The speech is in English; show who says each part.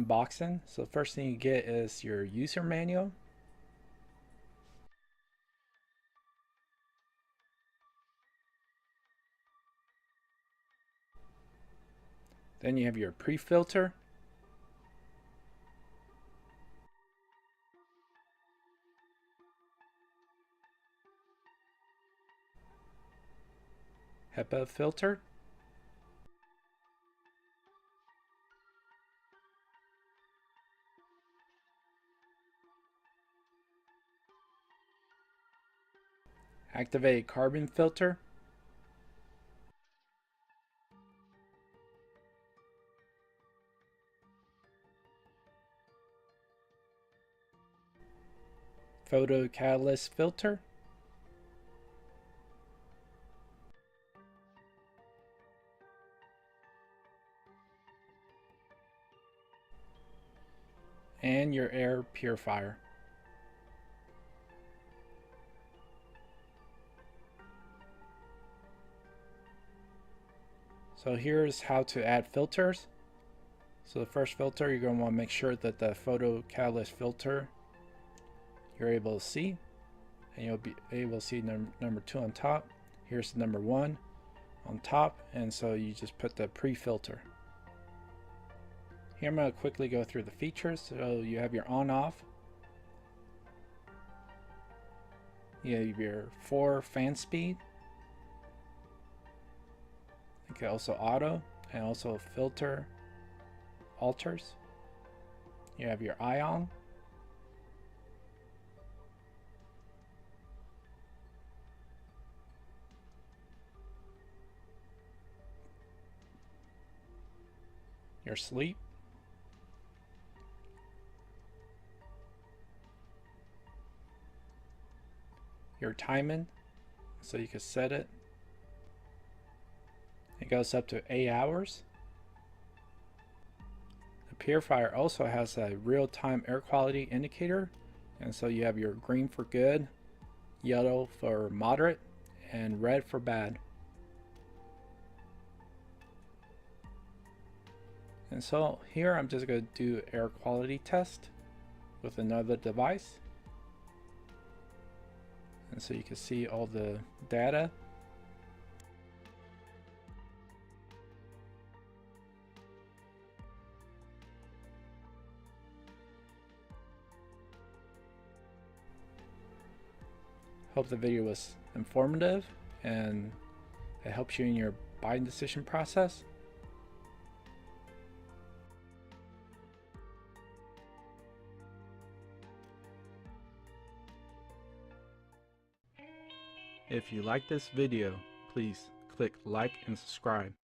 Speaker 1: unboxing. So the first thing you get is your user manual. Then you have your pre-filter. HEPA filter. Activate carbon filter. Photo catalyst filter. And your air purifier. So here's how to add filters. So the first filter, you're going to want to make sure that the photo catalyst filter you're able to see, and you'll be able to see number 2 on top. Here's the number 1 on top, and so you just put the pre-filter. Here I'm going to quickly go through the features. So you have your on-off. You have your 4 fan speed. Okay, also auto, and also filter alters. You have your ion. Your sleep. Your timing, so you can set it. It goes up to 8 hours. The Purifier also has a real-time air quality indicator, and so you have your green for good, yellow for moderate, and red for bad. And so here I'm just going to do air quality test with another device. And so you can see all the data. Hope the video was informative and it helps you in your buying decision process. If you like this video, please click like and subscribe.